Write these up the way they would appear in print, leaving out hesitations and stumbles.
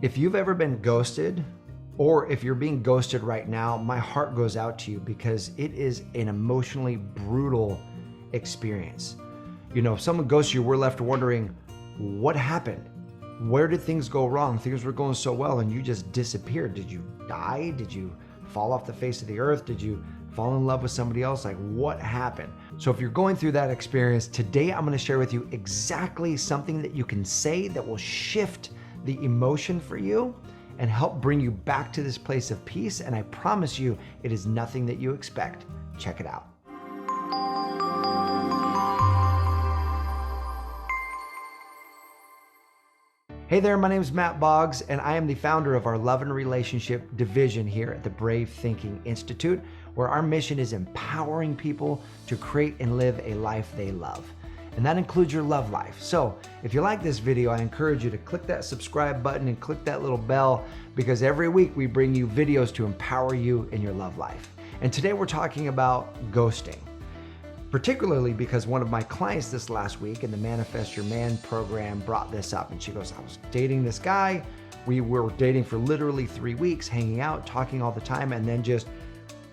If you've ever been ghosted, or if you're being ghosted right now, my heart goes out to you because it is an emotionally brutal experience. You know, if someone ghosts you, we're left wondering, what happened? Where did things go wrong? Things were going so well and you just disappeared. Did you die? Did you fall off the face of the earth? Did you fall in love with somebody else? Like, what happened? So if you're going through that experience, today I'm going to share with you exactly something that you can say that will shift the emotion for you and help bring you back to this place of peace. And I promise you, it is nothing that you expect. Check it out. Hey there, my name is Matt Boggs, and I am the founder of our Love and Relationship division here at the Brave Thinking Institute, where our mission is empowering people to create and live a life they love. And that includes your love life. So if you like this video, I encourage you to click that subscribe button and click that little bell, because every week we bring you videos to empower you in your love life. And today we're talking about ghosting, particularly because one of my clients this last week in the Manifest Your Man program brought this up. And she goes, I was dating this guy. We were dating for literally 3 weeks, hanging out, talking all the time, and then just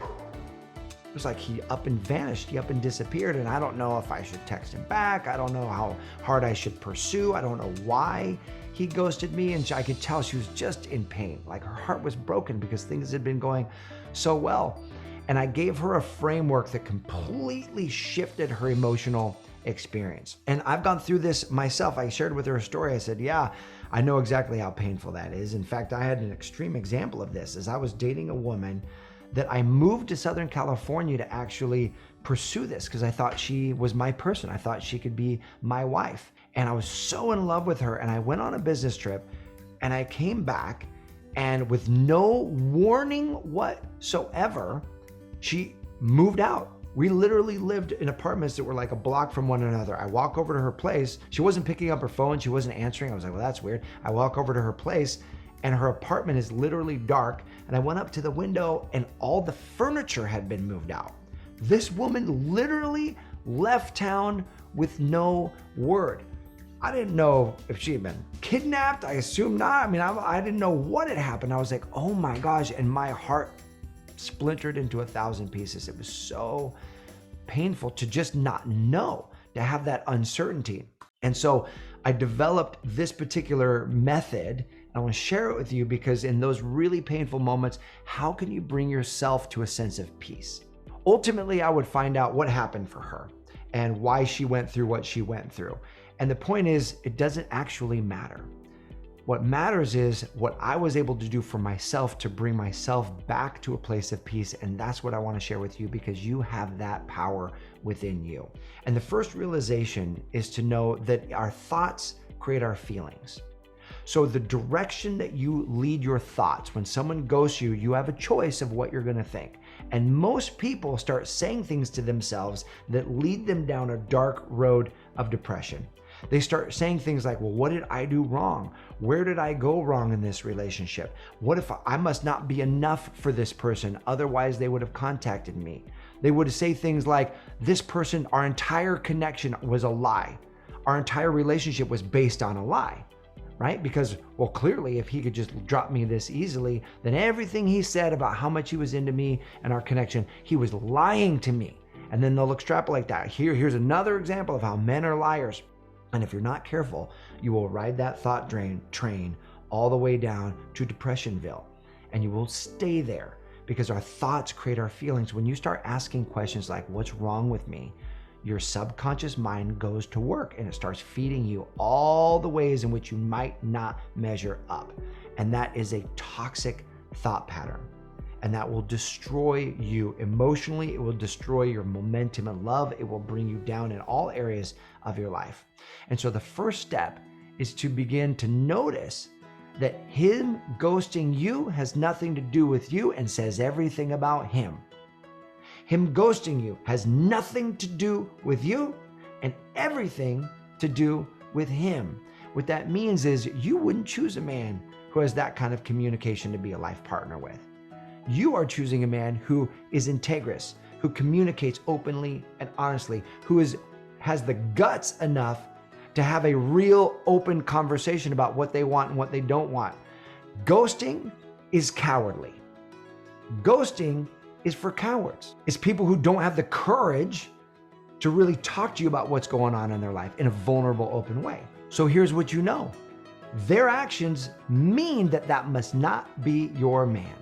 it was like he up and vanished, he up and disappeared, and I don't know if I should text him back. I don't know how hard I should pursue. I don't know why he ghosted me, and I could tell she was just in pain. Like her heart was broken because things had been going so well. And I gave her a framework that completely shifted her emotional experience. And I've gone through this myself. I shared with her a story. I said, yeah, I know exactly how painful that is. In fact, I had an extreme example of this as I was dating a woman that I moved to Southern California to actually pursue this because I thought she was my person. I thought she could be my wife. And I was so in love with her. And I went on a business trip and I came back, and with no warning whatsoever, she moved out. We literally lived in apartments that were like a block from one another. I walk over to her place. She wasn't picking up her phone. She wasn't answering. I was like, well, that's weird. I walk over to her place and her apartment is literally dark. And I went up to the window and all the furniture had been moved out. This woman literally left town with no word. I didn't know if she had been kidnapped. I assume not. I mean, I didn't know what had happened. I was like, oh my gosh. And my heart splintered into 1,000 pieces. It was so painful to just not know, to have that uncertainty. And so I developed this particular method. I want to share it with you because in those really painful moments, how can you bring yourself to a sense of peace? Ultimately, I would find out what happened for her and why she went through what she went through. And the point is, it doesn't actually matter. What matters is what I was able to do for myself to bring myself back to a place of peace. And that's what I want to share with you because you have that power within you. And the first realization is to know that our thoughts create our feelings. So the direction that you lead your thoughts, when someone ghosts you, you have a choice of what you're going to think. And most people start saying things to themselves that lead them down a dark road of depression. They start saying things like, well, what did I do wrong? Where did I go wrong in this relationship? What if I must not be enough for this person? Otherwise, they would have contacted me. They would say things like, this person, our entire connection was a lie. Our entire relationship was based on a lie, right? Because, well, clearly, if he could just drop me this easily, then everything he said about how much he was into me and our connection, he was lying to me. And then they'll extrapolate that. Here's another example of how men are liars. And if you're not careful, you will ride that thought train all the way down to Depressionville. And you will stay there because our thoughts create our feelings. When you start asking questions like, what's wrong with me? Your subconscious mind goes to work and it starts feeding you all the ways in which you might not measure up. And that is a toxic thought pattern. And that will destroy you emotionally. It will destroy your momentum in love. It will bring you down in all areas of your life. And so the first step is to begin to notice that him ghosting you has nothing to do with you and says everything about him. Him ghosting you has nothing to do with you and everything to do with him. What that means is you wouldn't choose a man who has that kind of communication to be a life partner with. You are choosing a man who is integrous, who communicates openly and honestly, who has the guts enough to have a real open conversation about what they want and what they don't want. Ghosting is cowardly. Ghosting is for cowards. It's people who don't have the courage to really talk to you about what's going on in their life in a vulnerable, open way. So here's what you know. Their actions mean that that must not be your man.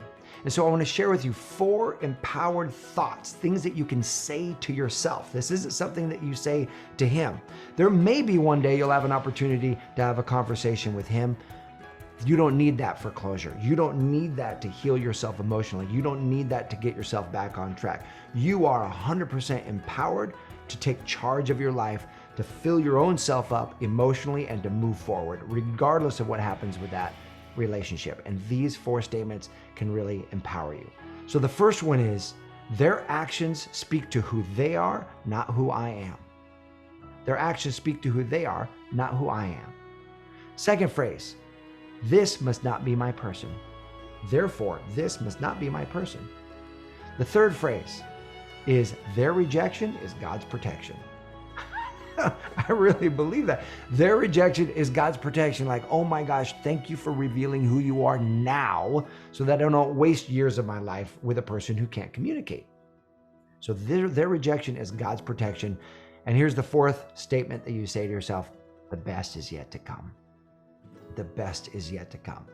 And so I want to share with you 4 empowered thoughts, things that you can say to yourself. This isn't something that you say to him. There may be one day you'll have an opportunity to have a conversation with him. You don't need that for closure. You don't need that to heal yourself emotionally. You don't need that to get yourself back on track. You are 100% empowered to take charge of your life, to fill your own self up emotionally, and to move forward, regardless of what happens with that relationship. And these 4 statements can really empower you. So the first one is, their actions speak to who they are, not who I am. Their actions speak to who they are, not who I am. Second phrase, this must not be my person. Therefore, this must not be my person. The third phrase is, their rejection is God's protection. I really believe that. Their rejection is God's protection. Like, oh my gosh, thank you for revealing who you are now so that I don't waste years of my life with a person who can't communicate. So their rejection is God's protection. And here's the 4th statement that you say to yourself, the best is yet to come. The best is yet to come.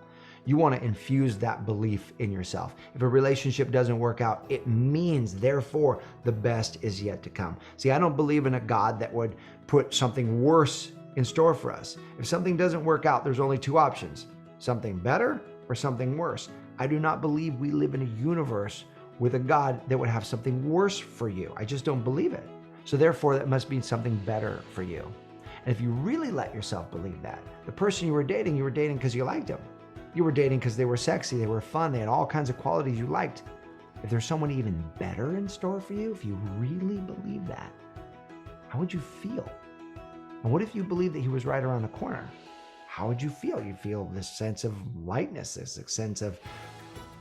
You want to infuse that belief in yourself. If a relationship doesn't work out, it means, therefore, the best is yet to come. See, I don't believe in a God that would put something worse in store for us. If something doesn't work out, there's only 2 options, something better or something worse. I do not believe we live in a universe with a God that would have something worse for you. I just don't believe it. So therefore, that must mean something better for you. And if you really let yourself believe that, the person you were dating because you liked him. You were dating because they were sexy, they were fun, they had all kinds of qualities you liked. If there's someone even better in store for you, if you really believe that, how would you feel? And what if you believed that he was right around the corner? How would you feel? You'd feel this sense of lightness, this sense of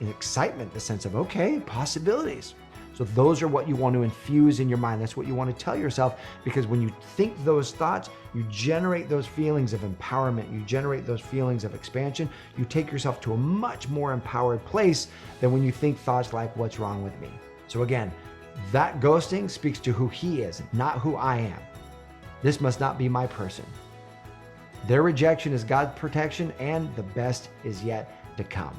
excitement, this sense of, okay, possibilities. So those are what you want to infuse in your mind. That's what you want to tell yourself, because when you think those thoughts, you generate those feelings of empowerment. You generate those feelings of expansion. You take yourself to a much more empowered place than when you think thoughts like, what's wrong with me? So again, that ghosting speaks to who he is, not who I am. This must not be my person. Their rejection is God's protection, and the best is yet to come.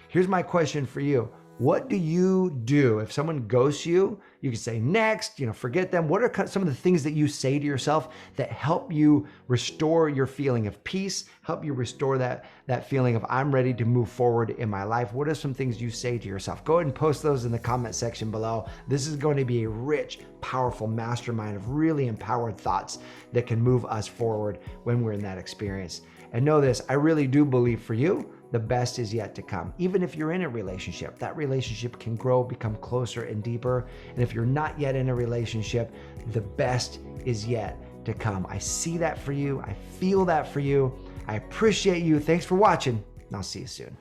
Here's my question for you. What do you do if someone ghosts you? You can say next, forget them. What are some of the things that you say to yourself that help you restore your feeling of peace, help you restore that feeling of I'm ready to move forward in my life? What are some things you say to yourself? Go ahead and post those in the comment section below. This is going to be a rich, powerful mastermind of really empowered thoughts that can move us forward when we're in that experience. And know this, I really do believe for you, the best is yet to come. Even if you're in a relationship, that relationship can grow, become closer and deeper. And if you're not yet in a relationship, the best is yet to come. I see that for you. I feel that for you. I appreciate you. Thanks for watching, and I'll see you soon.